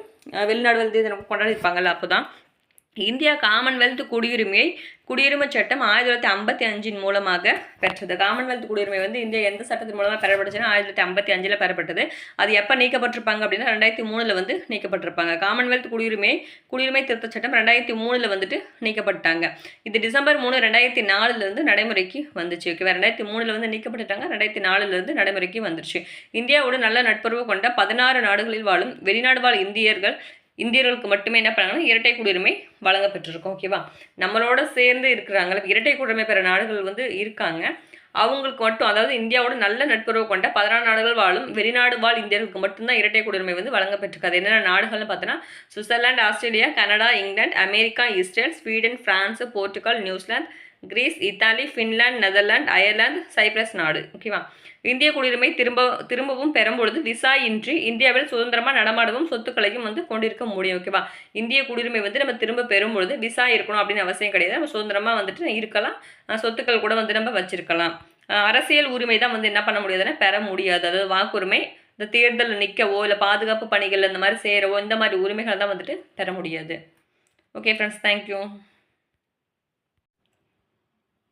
வெளிநாடு வந்து கொண்டாடிருப்பாங்கல்ல. அப்போ தான் இந்தியா காமன்வெல்த் குடியுரிமை சட்டம் 1955 மூலமாக பெற்றது. காமன்வெல்த் குடியுரிமை வந்து இந்தியா எந்த சட்டத்தின் மூலமாக பெறப்பட்டுச்சுன்னா 1955 பெறப்பட்டது. அது எப்போ நீக்கப்பட்டிருப்பாங்க அப்படின்னா 2003 வந்து நீக்கப்பட்டிருப்பாங்க. காமன்வெல்த் குடியுரிமை திருத்த சட்டம் 2003 வந்துட்டு நீக்கப்பட்டாங்க. இது டிசம்பர் 3, 2004 நடைமுறைக்கு வந்துச்சு. ஓகேவா, 2003 வந்து நீக்கப்பட்டுட்டாங்க, 2004 நடைமுறைக்கு வந்துருச்சு. இந்தியாவோட நல்ல நட்புறவு கொண்ட 16 நாடுகளில் வாழும் வெளிநாடு வாழ் இந்தியர்களுக்கு மட்டுமே என்ன பண்ணாங்கன்னா இரட்டை குடியுரிமை வழங்கப்பட்டிருக்கும். ஓகேவா, நம்மளோட சேர்ந்து இருக்கிறாங்க இரட்டை குடியுரிமை பெற நாடுகள் வந்து இருக்காங்க. அவங்களுக்கு மட்டும், அதாவது இந்தியாவோட நல்ல நட்புறவு கொண்ட 16 நாடுகள் வாழும் வெளிநாடு வாழ் இந்தியர்களுக்கு மட்டும்தான் இரட்டை குடியுரிமை வந்து வழங்கப்பட்டிருக்காது. என்னென்ன நாடுகள்னு பார்த்தோன்னா Switzerland, Australia, Canada, England, America, Israel, Sweden, France, Portugal, New Zealand, Greece, Italy, Finland, Netherlands, Ireland, Cyprus நாடு. ஓகேவா? இந்திய குடியுரிமை திரும்பவும் பெறும்பொழுது விசா இன்றி இந்தியாவில் சுதந்திரமாக நடமாடவும் சொத்துக்களையும் வந்து கொண்டிருக்க முடியும். ஓகேவா? இந்திய குடியுரிமை வந்து நம்ம திரும்ப பெறும்பொழுது விசா இருக்கணும் அப்படின்னு அவசியம் கிடையாது. நம்ம சுதந்திரமாக வந்துட்டு இருக்கலாம். சொத்துக்கள் கூட வந்து நம்ம வச்சிருக்கலாம். அரசியல் உரிமை தான் வந்து என்ன பண்ண முடியாதுன்னா பெற முடியாது. அதாவது வாக்குரிமை, இந்த தேர்தலில் நிற்கவோ இல்லை பாதுகாப்பு பணிகள் இந்த மாதிரி சேரவோ இந்த மாதிரி உரிமைகள் தான் வந்துட்டு பெற முடியாது. Okay friends, thank you.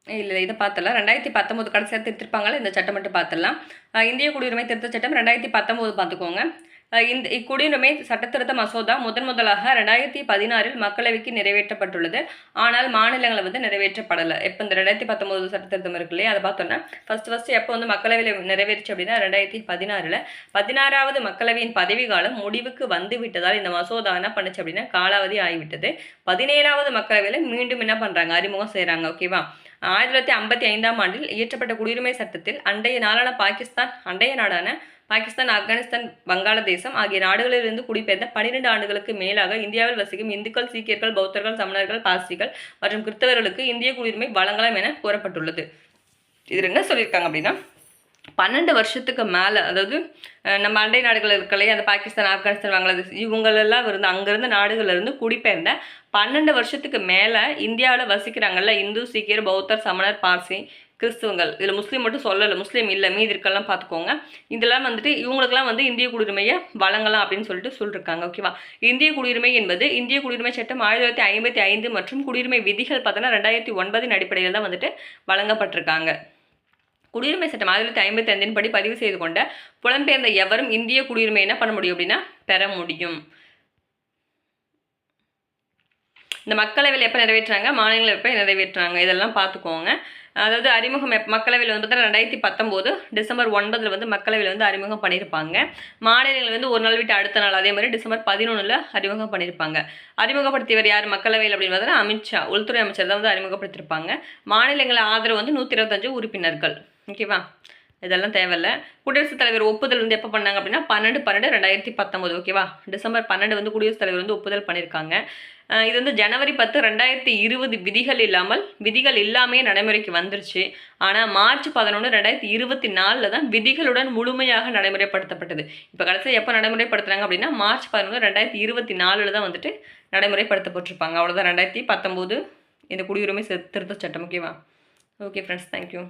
இல்லை இதை பார்த்தலாம். 2019 கடைசியாக திருத்திருப்பாங்களே இந்த சட்டம் மட்டும் பார்த்துடலாம். இந்திய குடியுரிமை திருத்த சட்டம் 2019 பார்த்துக்கோங்க. இந்த இக்குடியுரிமை சட்டத்திருத்த மசோதா முதலாக 2016 மக்களவைக்கு நிறைவேற்றப்பட்டுள்ளது. ஆனால் மாநிலங்களை வந்து நிறைவேற்றப்படலை. இப்போ இந்த 2019 சட்டத்திருத்தம் இருக்கு இல்லையா, அதை பார்த்தோன்னா ஃபர்ஸ்ட் எப்போ வந்து மக்களவையில் நிறைவேறிச்சு அப்படின்னா 2016. 16வது மக்களவையின் பதவி காலம் முடிவுக்கு வந்து விட்டதால் இந்த மசோதா என்ன பண்ணுச்சு அப்படின்னா காலாவதி ஆகிவிட்டது. 17வது மக்களவையில் மீண்டும் என்ன பண்ணுறாங்க, அறிமுகம் செய்கிறாங்க. ஓகேவா? 1955ஆம் ஆண்டில் இயற்றப்பட்ட குடியுரிமை சட்டத்தில் அண்டைய நாடான பாகிஸ்தான், ஆப்கானிஸ்தான், வங்காளதேசம் ஆகிய நாடுகளிலிருந்து குடிபெயர்ந்த 12 ஆண்டுகளுக்கு மேலாக இந்தியாவில் வசிக்கும் இந்துக்கள், சீக்கியர்கள், பௌத்தர்கள், சமணர்கள், பார்சிகள் மற்றும் கிறிஸ்தவர்களுக்கு இந்திய குடியுரிமை வழங்கலாம் என கூறப்பட்டுள்ளது. இதில் என்ன சொல்லியிருக்காங்க அப்படின்னா 12 வருஷத்துக்கு மேலே, அதாவது நம்ம அண்டை நாடுகள் இருக்கலையே அந்த பாகிஸ்தான், ஆப்கானிஸ்தான், வங்காளதேஷ் இவங்களெல்லாம் இருந்து அங்கேருந்து நாடுகளிலிருந்து குடிபெயர்ந்த 12 வருஷத்துக்கு மேலே இந்தியாவில் வசிக்கிறாங்கல்ல இந்து, சீக்கியர், பௌத்தர், சமணர், பார்சி, கிறிஸ்துவங்கள், இதில் முஸ்லீம் மட்டும் சொல்லலை, முஸ்லீம் இல்லை மீதி இருக்கலாம் பார்த்துக்கோங்க. இதெல்லாம் வந்துட்டு இவங்களுக்கெல்லாம் வந்து இந்திய குடியுரிமையை வழங்கலாம் அப்படின்னு சொல்லியிருக்காங்க. ஓகேவா? இந்திய குடியுரிமை என்பது இந்திய குடியுரிமை சட்டம் 1955 மற்றும் குடியுரிமை விதிகள் பார்த்தோன்னா 2009 அடிப்படையில் தான் வந்துட்டு வழங்கப்பட்டிருக்காங்க. குடியுரிமை சட்டம் 1955 படி பதிவு செய்து கொண்ட புலம்பெயர்ந்த எவரும் இந்திய குடியுரிமை என்ன பண்ண முடியும் அப்படின்னா பெற முடியும். இந்த மக்களவையில் எப்போ நிறைவேற்றுறாங்க, மாநிலங்கள் எப்போ நிறைவேற்றுறாங்க, இதெல்லாம் பார்த்துக்கோங்க. அதாவது அறிமுகம் மக்களவையில் வந்து பார்த்தீங்கன்னா 2019 டிசம்பர் 9 வந்து மக்களவையில் வந்து அறிமுகம் பண்ணியிருப்பாங்க. மாநிலங்கள் வந்து ஒரு நாள் விட்டு அடுத்த நாள், அதே மாதிரி டிசம்பர் 11 அறிமுகம் பண்ணியிருப்பாங்க. அறிமுகப்படுத்தியவர் யார் மக்களவையில் அப்படின்னு பார்த்தீங்கன்னா அமித்ஷா, உள்துறை அமைச்சர் தான் வந்து அறிமுகப்படுத்தியிருப்பாங்க. மாநிலங்கள் ஆதரவு வந்து 125 உறுப்பினர்கள். ஓகேவா? இதெல்லாம் தேவையில்லை. குடியரசுத் தலைவர் ஒப்புதல் வந்து எப்போ பண்ணாங்க அப்படின்னா 12/12/2019. ஓகேவா? டிசம்பர் 12 வந்து குடியரசுத் தலைவர் வந்து ஒப்புதல் பண்ணியிருக்காங்க. இது வந்து ஜனவரி 10 2020 விதிகள் இல்லாமே நடைமுறைக்கு வந்துருச்சு. ஆனால் மார்ச் 11 2024 தான் விதிகளுடன் முழுமையாக நடைமுறைப்படுத்தப்பட்டது. இப்போ கடைசியாக எப்போ நடைமுறைப்படுத்துறாங்க அப்படின்னா மார்ச் 11 2024 தான் வந்துட்டு நடைமுறைப்படுத்தப்பட்டிருப்பாங்க. அவ்வளோதான் 2019 இந்த குடியுரிமை திருத்த சட்டம். ஓகேவா? Okay friends, thank you.